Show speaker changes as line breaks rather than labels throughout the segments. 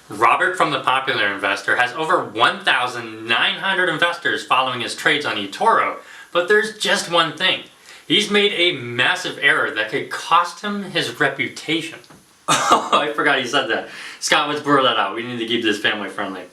Robert from The Popular Investor has over 1,900 investors following his trades on eToro, but there's just one thing. He's made a massive error that could cost him his reputation. Oh, I forgot he said that. Scott, let's blur that out. We need to keep this family friendly.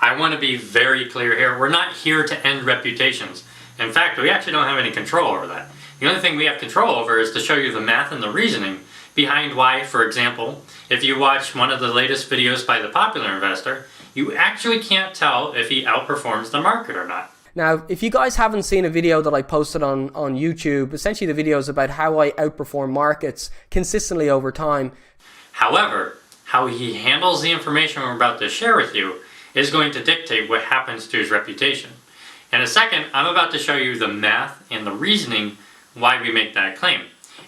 I want to be very clear here. We're not here to end reputations. In fact, we actually don't have any control over that. The only thing we have control over is to show you the math and the reasoning behind why, for example, if you watch one of the latest videos by The Popular Investor, you actually can't tell if he outperforms the market or not.
Now, if you guys haven't seen a video that I posted on YouTube, essentially the video is about how I outperform markets consistently over time.
However, how he handles the information we're about to share with you is going to dictate what happens to his reputation. In a second, I'm about to show you the math and the reasoning why we make that claim.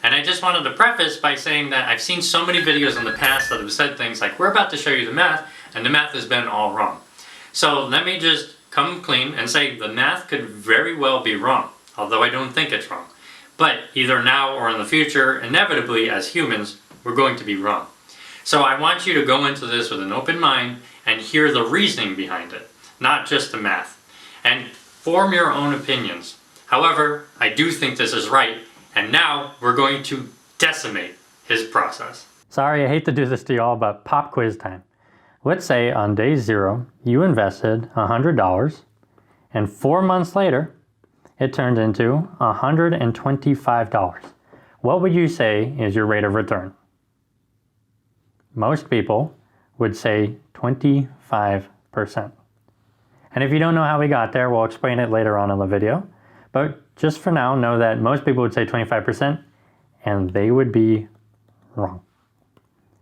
And I just wanted to preface by saying that I've seen so many videos in the past that have said things like, we're about to show you the math, and the math has been all wrong. So let me just come clean and say the math could very well be wrong, although I don't think it's wrong. But either now or in the future, inevitably as humans, we're going to be wrong. So I want you to go into this with an open mind and hear the reasoning behind it, not just the math. And form your own opinions. However, I do think this is right, and now we're going to decimate his process.
Sorry, I hate to do this to y'all, but pop quiz time. Let's say on day 0, you invested $100, and 4 months later, it turned into $125. What would you say is your rate of return? Most people would say 25%. And if you don't know how we got there, we'll explain it later on in the video. But just for now, know that most people would say 25%, and they would be wrong.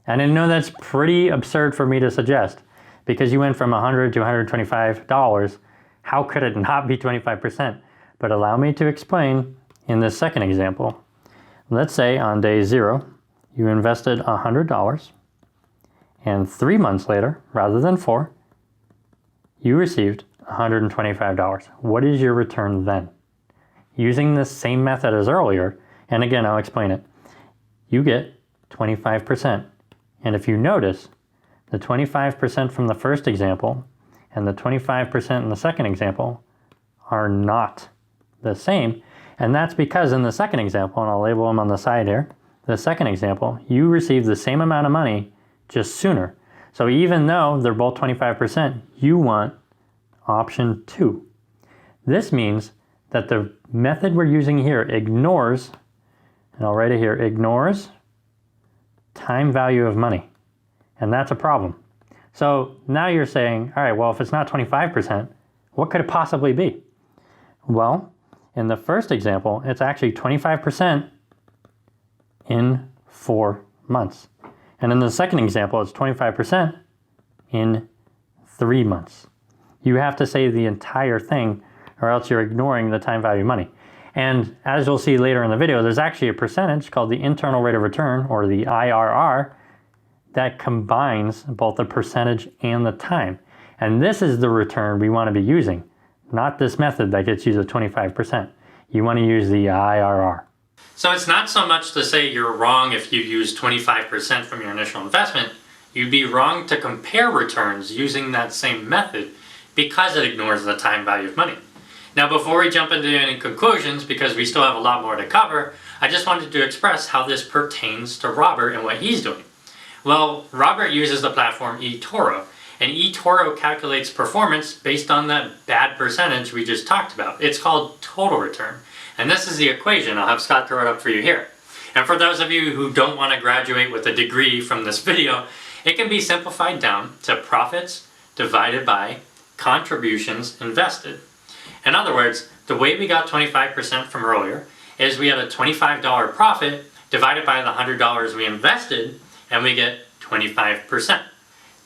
And I know that's pretty absurd for me to suggest, because you went from $100 to $125. How could it not be 25%? But allow me to explain in this second example. Let's say on day 0, you invested $100, and 3 months later, rather than 4, you received $125. What is your return then? Using the same method as earlier, and again, I'll explain it, you get 25%. And if you notice, the 25% from the first example and the 25% in the second example are not the same. And that's because in the second example, and I'll label them on the side here, the second example, you received the same amount of money just sooner. So even though they're both 25%, you want option 2. This means that the method we're using here ignores, and I'll write it here, ignores time value of money. And that's a problem. So now you're saying, all right, well, if it's not 25%, what could it possibly be? Well, in the first example, it's actually 25% in 4 months. And in the second example, it's 25% in 3 months. You have to say the entire thing, or else you're ignoring the time value of money. And as you'll see later in the video, there's actually a percentage called the internal rate of return, or the IRR, that combines both the percentage and the time. And this is the return we want to be using, not this method that gets you to 25%. You want to use the IRR.
So it's not so much to say you're wrong if you use 25% from your initial investment. You'd be wrong to compare returns using that same method because it ignores the time value of money. Now, before we jump into any conclusions, because we still have a lot more to cover, I just wanted to express how this pertains to Robert and what he's doing. Well, Robert uses the platform eToro, and eToro calculates performance based on that bad percentage we just talked about. It's called total return. And this is the equation. I'll have Scott throw it up for you here. And for those of you who don't want to graduate with a degree from this video, it can be simplified down to profits divided by contributions invested. In other words, the way we got 25% from earlier is we had a $25 profit divided by the $100 we invested, and we get 25%.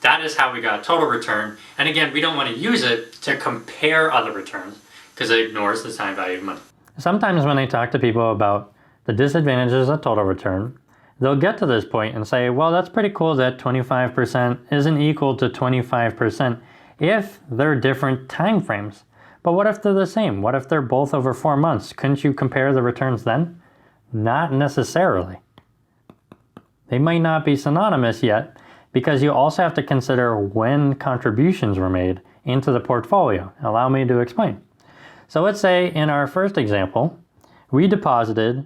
That is how we got total return. And again, we don't want to use it to compare other returns because it ignores the time value of money.
Sometimes when I talk to people about the disadvantages of total return, they'll get to this point and say, well, that's pretty cool that 25% isn't equal to 25% if they're different time frames. But what if they're the same? What if they're both over 4 months? Couldn't you compare the returns then? Not necessarily. They might not be synonymous yet because you also have to consider when contributions were made into the portfolio. Allow me to explain. So let's say in our first example, we deposited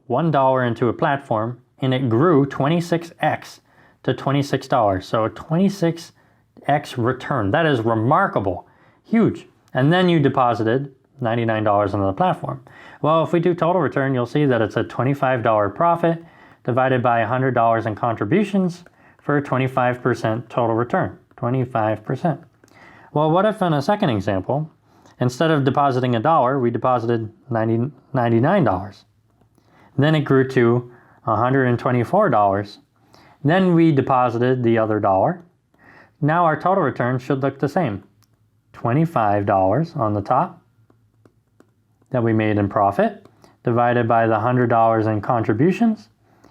$1 into a platform and it grew 26x to $26. So a 26x return. That is remarkable. Huge. And then you deposited $99 into the platform. Well, if we do total return, you'll see that it's a $25 profit divided by $100 in contributions for a 25% total return. 25%. Well, what if in a second example, instead of depositing $1, we deposited $99. Then it grew to $124. Then we deposited the other $1. Now our total return should look the same. $25 on the top that we made in profit divided by the $100 in contributions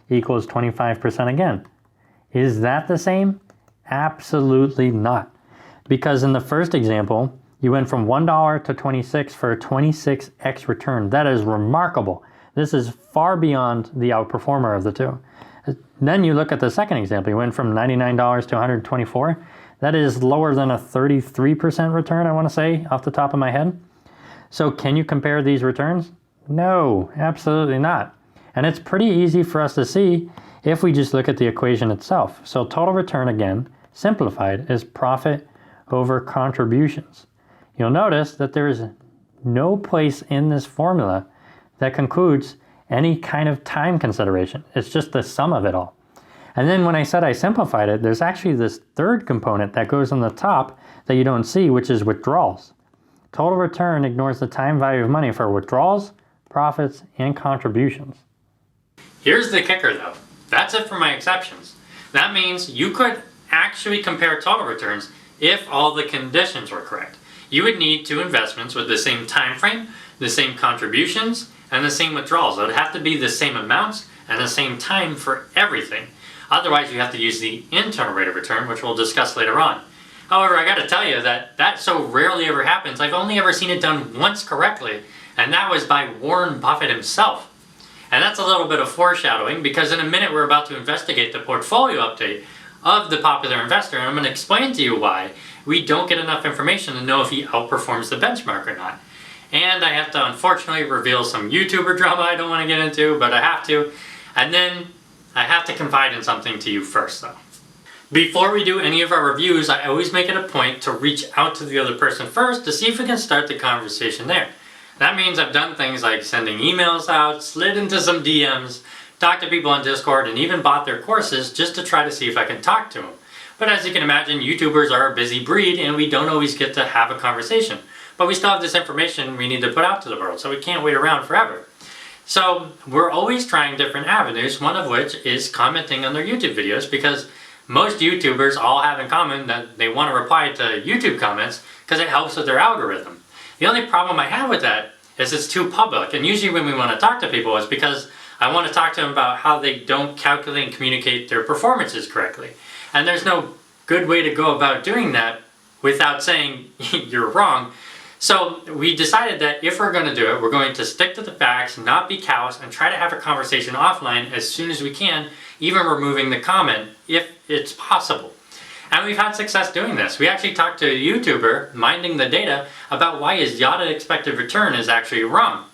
equals 25% again. Is that the same? Absolutely not. Because in the first example, you went from $1 to 26 for a 26x return. That is remarkable. This is far beyond the outperformer of the two. Then you look at the second example. You went from $99 to $124. That is lower than a 33% return, I want to say, off the top of my head. So can you compare these returns? No, absolutely not. And it's pretty easy for us to see if we just look at the equation itself. So total return, again, simplified, is profit over contributions. You'll notice that there is no place in this formula that concludes any kind of time consideration. It's just the sum of it all. And then when I said I simplified it, there's actually this third component that goes on the top that you don't see, which is withdrawals. Total return ignores the time value of money for withdrawals, profits, and contributions.
Here's the kicker though. That's it for my exceptions. That means you could actually compare total returns if all the conditions were correct. You would need two investments with the same time frame, the same contributions, and the same withdrawals. It would have to be the same amounts and the same time for everything. Otherwise, you have to use the internal rate of return, which we'll discuss later on. However, I gotta tell you that so rarely ever happens. I've only ever seen it done once correctly, and that was by Warren Buffett himself. And that's a little bit of foreshadowing because in a minute we're about to investigate the portfolio update of the popular investor, and I'm going to explain to you why we don't get enough information to know if he outperforms the benchmark or not. And I have to unfortunately reveal some YouTuber drama I don't want to get into, but I have to. And then I have to confide in something to you first though. Before we do any of our reviews, I always make it a point to reach out to the other person first to see if we can start the conversation there. That means I've done things like sending emails out, slid into some DMs, talked to people on Discord, and even bought their courses just to try to see if I can talk to them. But as you can imagine, YouTubers are a busy breed and we don't always get to have a conversation. But we still have this information we need to put out to the world, so we can't wait around forever. So we're always trying different avenues, one of which is commenting on their YouTube videos, because most YouTubers all have in common that they want to reply to YouTube comments because it helps with their algorithm. The only problem I have with that is it's too public, and usually when we want to talk to people it's because I want to talk to them about how they don't calculate and communicate their performances correctly. And there's no good way to go about doing that without saying you're wrong. So we decided that if we're going to do it, we're going to stick to the facts, not be callous, and try to have a conversation offline as soon as we can, even removing the comment if it's possible. And we've had success doing this. We actually talked to a YouTuber, Minding the Data, about why his yachted expected return is actually wrong.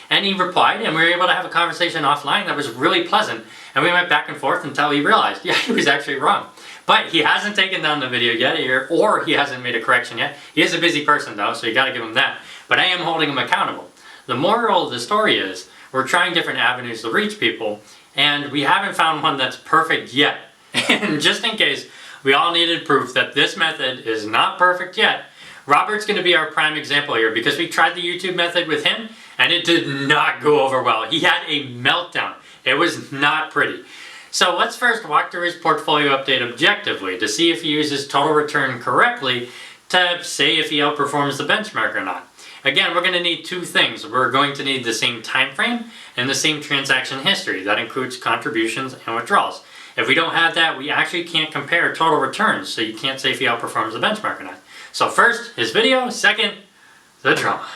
And he replied, and we were able to have a conversation offline that was really pleasant. And we went back and forth until he realized, yeah, he was actually wrong. But he hasn't taken down the video yet, or he hasn't made a correction yet. He is a busy person though, so you gotta give him that. But I am holding him accountable. The moral of the story is, we're trying different avenues to reach people, and we haven't found one that's perfect yet. And just in case we all needed proof that this method is not perfect yet, Robert's going to be our prime example here, because we tried the YouTube method with him and it did not go over well. He had a meltdown. It was not pretty. So let's first walk through his portfolio update objectively to see if he uses total return correctly to say if he outperforms the benchmark or not. Again, we're going to need two things. We're going to need the same time frame and the same transaction history. That includes contributions and withdrawals. If we don't have that, we actually can't compare total returns, so you can't say if he outperforms the benchmark or not. So first, his video. Second, the drama.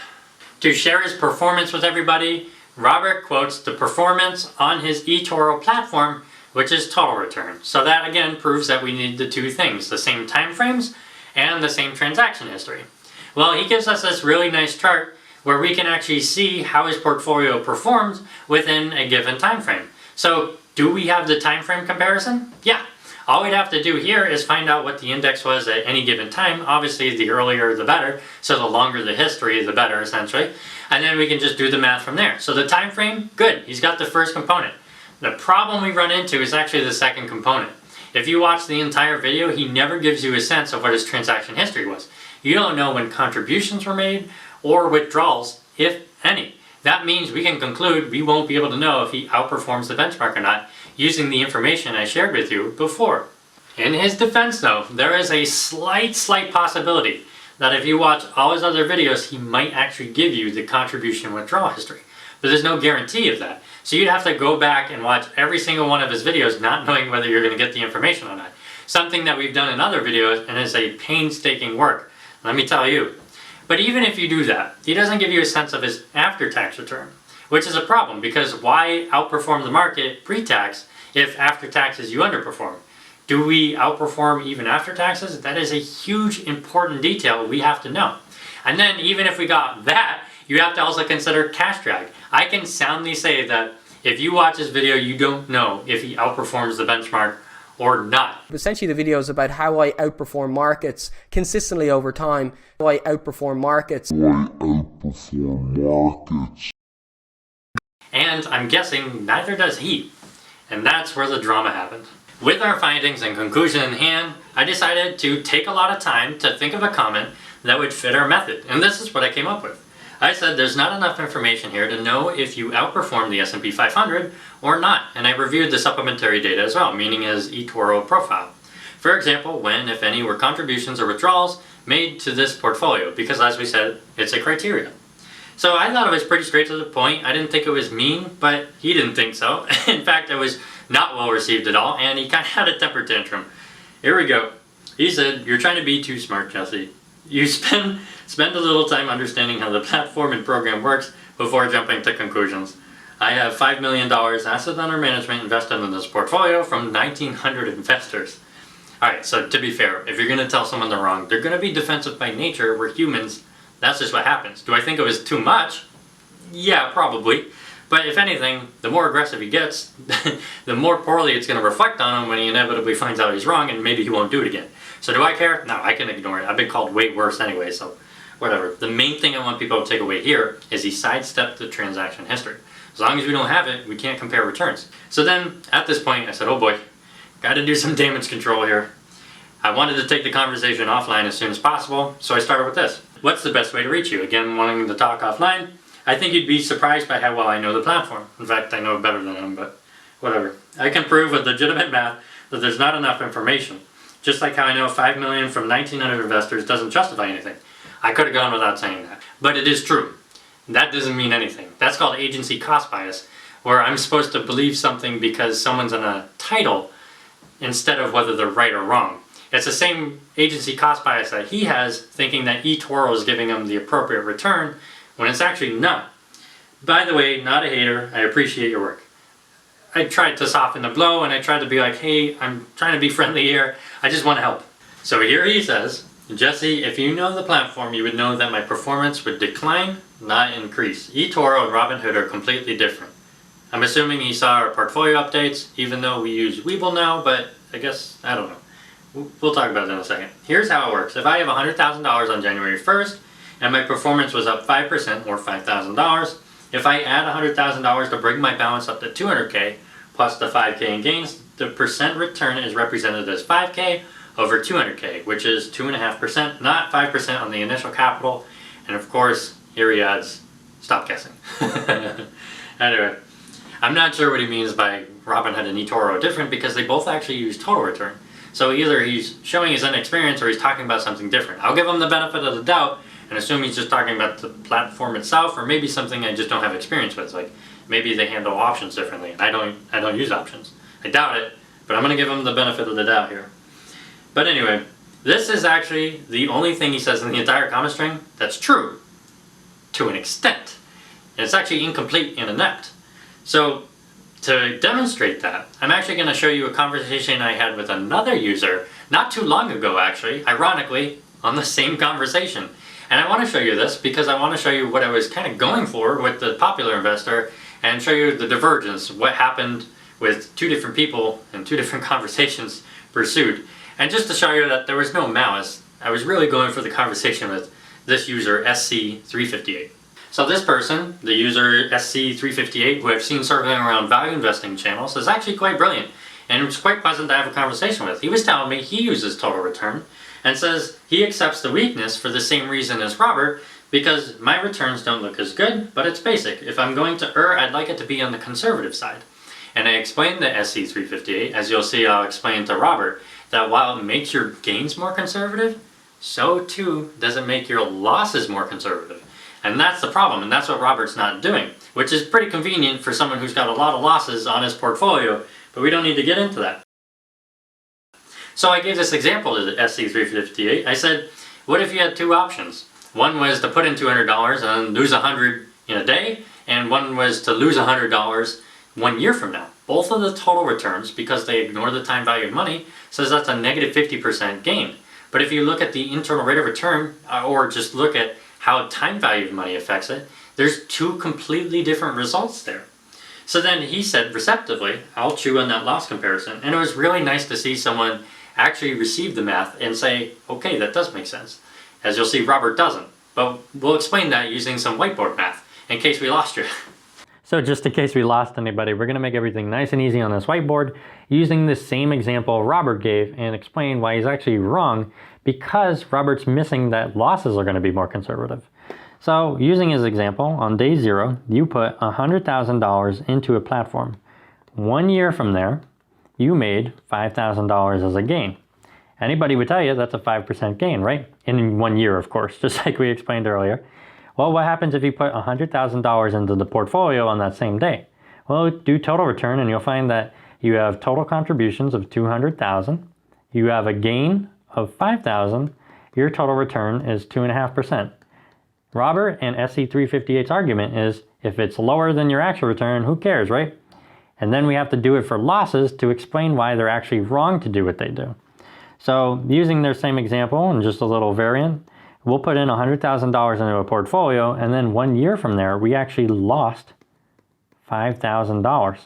To share his performance with everybody, Robert quotes the performance on his eToro platform, which is total return. So that again proves that we need the two things, the same time frames and the same transaction history. Well, he gives us this really nice chart where we can actually see how his portfolio performs within a given time frame. So do we have the time frame comparison? Yeah. All we'd have to do here is find out what the index was at any given time. Obviously, the earlier the better, so the longer the history, the better essentially. And then we can just do the math from there. So the time frame, good, he's got the first component. The problem we run into is actually the second component. If you watch the entire video, he never gives you a sense of what his transaction history was. You don't know when contributions were made or withdrawals, if any. That means we can conclude we won't be able to know if he outperforms the benchmark or not using the information I shared with you before. In his defense though, there is a slight possibility that if you watch all his other videos, he might actually give you the contribution withdrawal history. But there's no guarantee of that. So you'd have to go back and watch every single one of his videos not knowing whether you're going to get the information or not. Something that we've done in other videos and is a painstaking work, let me tell you. But even if you do that, he doesn't give you a sense of his after-tax return, which is a problem because why outperform the market pre-tax if after taxes you underperform? Do we outperform even after taxes? That is a huge important detail we have to know. And then even if we got that, you have to also consider cash drag. I can soundly say that if you watch this video, you don't know if he outperforms the benchmark or not.
Essentially, the video is about how I outperform markets consistently over time. How I outperform markets.
And I'm guessing neither does he. And that's where the drama happened. With our findings and conclusion in hand, I decided to take a lot of time to think of a comment that would fit our method. And this is what I came up with. I said there's not enough information here to know if you outperform the S&P 500 or not. And I reviewed the supplementary data as well, meaning his eToro profile. For example, when, if any, were contributions or withdrawals made to this portfolio, because as we said, it's a criteria. So I thought it was pretty straight to the point. I didn't think it was mean, but he didn't think so. In fact, it was not well received at all, and he kind of had a temper tantrum. Here we go. He said, "You're trying to be too smart, Jesse. You spend a little time understanding how the platform and program works before jumping to conclusions. I have $5 million assets under management invested in this portfolio from 1,900 investors." Alright, so to be fair, if you're going to tell someone they're wrong, they're going to be defensive by nature. We're humans. That's just what happens. Do I think it was too much? Yeah, probably. But if anything, the more aggressive he gets, the more poorly it's going to reflect on him when he inevitably finds out he's wrong and maybe he won't do it again. So do I care? No, I can ignore it. I've been called way worse anyway, so whatever. The main thing I want people to take away here is he sidestepped the transaction history. As long as we don't have it, we can't compare returns. So then, at this point, I said, oh boy, gotta do some damage control here. I wanted to take the conversation offline as soon as possible, so I started with this. What's the best way to reach you? Again, wanting to talk offline. I think you'd be surprised by how well I know the platform. In fact, I know it better than him, but whatever. I can prove with legitimate math that there's not enough information. Just like how I know 5 million from 1,900 investors doesn't justify anything. I could have gone without saying that. But it is true. That doesn't mean anything. That's called agency cost bias, where I'm supposed to believe something because someone's in a title instead of whether they're right or wrong. It's the same agency cost bias that he has, thinking that eToro is giving him the appropriate return when it's actually not. By the way, not a hater. I appreciate your work. I tried to soften the blow and I tried to be like, hey, I'm trying to be friendly here. I just want to help. So here he says, Jesse, if you know the platform, you would know that my performance would decline, not increase. eToro and Robinhood are completely different. I'm assuming he saw our portfolio updates, even though we use Webull now, but I guess, I don't know. We'll talk about that in a second. Here's how it works. If I have $100,000 on January 1st, and my performance was up 5% or $5,000, if I add $100,000 to bring my balance up to $200K, plus the $5K in gains, the percent return is represented as $5K over $200K, which is 2.5%, not 5% on the initial capital. And of course, here he adds, stop guessing. Anyway, I'm not sure what he means by Robinhood and eToro are different because they both actually use total return. So either he's showing his inexperience or he's talking about something different. I'll give him the benefit of the doubt and assume he's just talking about the platform itself, or maybe something I just don't have experience with. Like maybe they handle options differently and I don't use options. I doubt it, but I'm going to give him the benefit of the doubt here. But anyway, this is actually the only thing he says in the entire comment string that's true. to an extent. And it's actually incomplete and inept. So to demonstrate that, I'm actually going to show you a conversation I had with another user not too long ago, actually, ironically, on the same conversation. And I want to show you this because I want to show you what I was kind of going for with the popular investor and show you the divergence, what happened with two different people and two different conversations pursued. And just to show you that there was no malice, I was really going for the conversation with this user, SC358. So this person, the user SC358, who I've seen circling around value investing channels, is actually quite brilliant. And it was quite pleasant to have a conversation with. He was telling me he uses total return and says he accepts the weakness for the same reason as Robert, because my returns don't look as good, but it's basic. If I'm going to err, I'd like it to be on the conservative side. And I explained to SC358, as you'll see I'll explain to Robert, that while it makes your gains more conservative, so too does it make your losses more conservative. And that's the problem, and that's what Robert's not doing, which is pretty convenient for someone who's got a lot of losses on his portfolio, but we don't need to get into that. So I gave this example to the SC358. I said, what if you had two options? One was to put in $200 and lose $100 in a day, and one was to lose $100 1 year from now. Both of the total returns, because they ignore the time value of money, says that's a negative 50% gain. But if you look at the internal rate of return, or just look at how time value of money affects it, there's two completely different results there. So then he said receptively, I'll chew on that loss comparison. And it was really nice to see someone actually receive the math and say, okay, that does make sense. As you'll see, Robert doesn't. But we'll explain that using some whiteboard math in case we lost you.
So just in case we lost anybody, we're going to make everything nice and easy on this whiteboard using the same example Robert gave and explain why he's actually wrong, because Robert's missing that losses are going to be more conservative. So using his example, on day 0, you put $100,000 into a platform. 1 year from there, you made $5,000 as a gain. Anybody would tell you that's a 5% gain, right? In 1 year, of course, just like we explained earlier. Well, what happens if you put $100,000 into the portfolio on that same day? Well, do total return and you'll find that you have total contributions of $200,000. You have a gain of $5,000. Your total return is 2.5%. Robert and SC358's argument is if it's lower than your actual return, who cares, right? And then we have to do it for losses to explain why they're actually wrong to do what they do. So using their same example and just a little variant, we'll put in $100,000 into a portfolio, and then 1 year from there, we actually lost $5,000.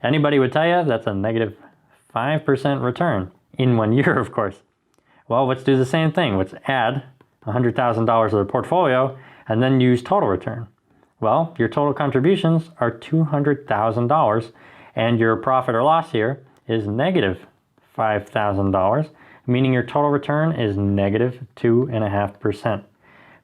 Anybody would tell you that's a negative 5% return in 1 year, of course. Well, let's do the same thing. Let's add $100,000 to the portfolio and then use total return. Well, your total contributions are $200,000, and your profit or loss here is negative $5,000, meaning your total return is negative 2.5%,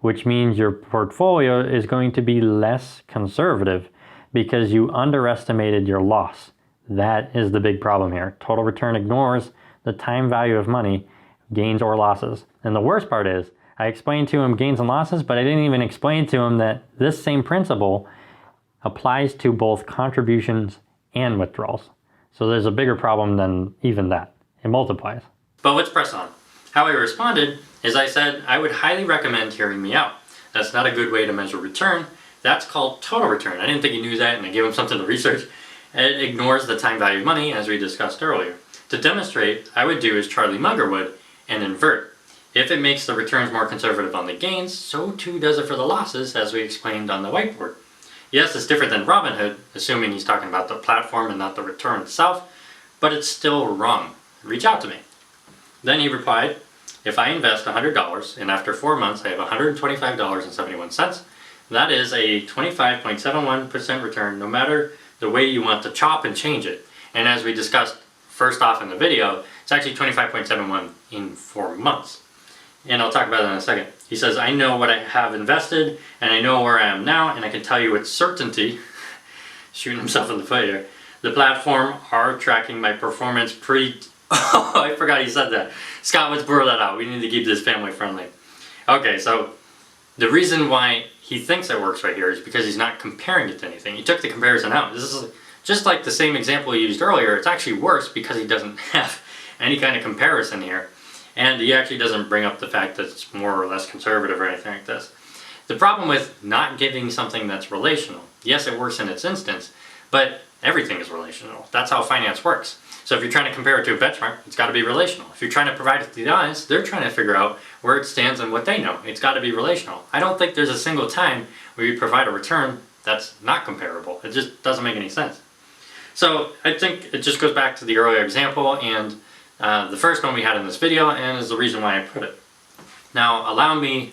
which means your portfolio is going to be less conservative because you underestimated your loss. That is the big problem here. Total return ignores the time value of money, gains or losses. And the worst part is, I explained to him gains and losses, but I didn't even explain to him that this same principle applies to both contributions and withdrawals. So there's a bigger problem than even that. It multiplies.
But let's press on. How I responded is I said I would highly recommend hearing me out. That's not a good way to measure return. That's called total return. I didn't think he knew that, and I gave him something to research. It ignores the time value of money, as we discussed earlier. To demonstrate, I would do as Charlie Munger would and invert. If it makes the returns more conservative on the gains, so too does it for the losses, as we explained on the whiteboard. Yes, it's different than Robinhood, assuming he's talking about the platform and not the return itself, but it's still wrong. Reach out to me. Then he replied, if I invest $100 and after 4 months I have $125.71, that is a 25.71% return no matter the way you want to chop and change it. And as we discussed first off in the video, it's actually 25.71 in 4 months. And I'll talk about that in a second. He says, I know what I have invested and I know where I am now, and I can tell you with certainty, shooting himself in the foot here, the platform are tracking my performance pretty... Oh, I forgot he said that. Scott, let's blur that out. We need to keep this family friendly. Okay, so the reason why he thinks it works right here is because he's not comparing it to anything. He took the comparison out. This is just like the same example he used earlier. It's actually worse because he doesn't have any kind of comparison here. And he actually doesn't bring up the fact that it's more or less conservative or anything like this. The problem with not giving something that's relational, yes, it works in its instance, but everything is relational. That's how finance works. So if you're trying to compare it to a benchmark, it's got to be relational. If you're trying to provide it to the audience, they're trying to figure out where it stands and what they know. It's got to be relational. I don't think there's a single time where you provide a return that's not comparable. It just doesn't make any sense. So I think it just goes back to the earlier example and the first one we had in this video, and is the reason why I put it. Now allow me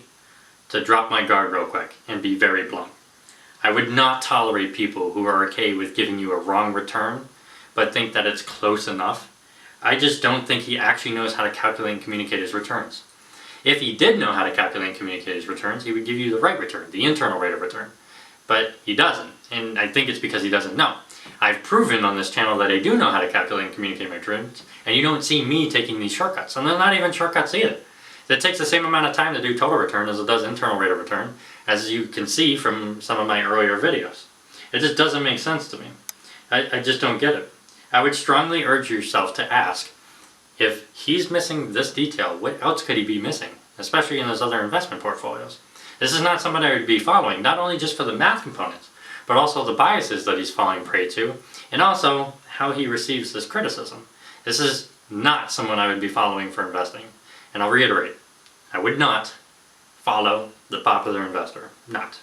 to drop my guard real quick and be very blunt. I would not tolerate people who are okay with giving you a wrong return but think that it's close enough. I just don't think he actually knows how to calculate and communicate his returns. If he did know how to calculate and communicate his returns, he would give you the right return, the internal rate of return. But he doesn't, and I think it's because he doesn't know. I've proven on this channel that I do know how to calculate and communicate my returns, and you don't see me taking these shortcuts, and they're not even shortcuts either. It takes the same amount of time to do total return as it does internal rate of return, as you can see from some of my earlier videos. It just doesn't make sense to me. I just don't get it. I would strongly urge yourself to ask, if he's missing this detail, what else could he be missing? Especially in those other investment portfolios. This is not someone I would be following, not only just for the math components, but also the biases that he's falling prey to, and also how he receives this criticism. This is not someone I would be following for investing. And I'll reiterate, I would not follow the popular investor. Not.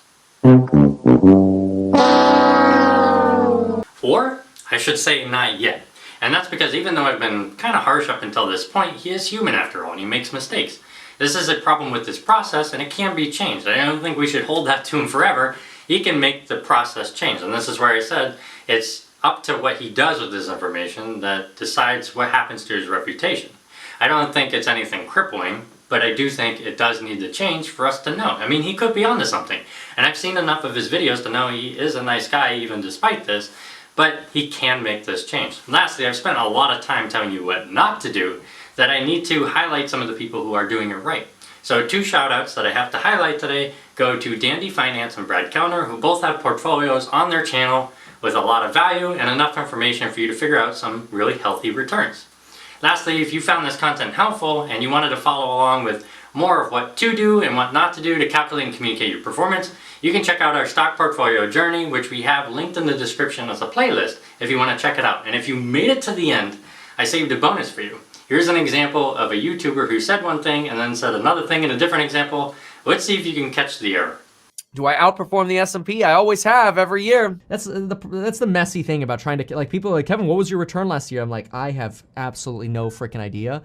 Or, I should say not yet. And that's because even though I've been kind of harsh up until this point, he is human after all, and he makes mistakes. This is a problem with this process, and it can be changed. I don't think we should hold that to him forever. He can make the process change, and this is where I said it's up to what he does with this information that decides what happens to his reputation. I don't think it's anything crippling, but I do think it does need to change for us to know. I mean, he could be onto something, and I've seen enough of his videos to know he is a nice guy even despite this, but he can make this change. Lastly, I've spent a lot of time telling you what not to do, that I need to highlight some of the people who are doing it right. So 2 shout outs that I have to highlight today go to Dandy Finance and Brad Kellner, who both have portfolios on their channel with a lot of value and enough information for you to figure out some really healthy returns. Lastly, if you found this content helpful and you wanted to follow along with more of what to do and what not to do to calculate and communicate your performance, you can check out our stock portfolio journey, which we have linked in the description as a playlist if you want to check it out. And if you made it to the end, I saved a bonus for you. Here's an example of a YouTuber who said one thing and then said another thing in a different example. Let's see if you can catch the error.
Do I outperform the S&P? I always have every year. That's the messy thing about trying to, like, people are like, Kevin, what was your return last year? I'm like, I have absolutely no freaking idea.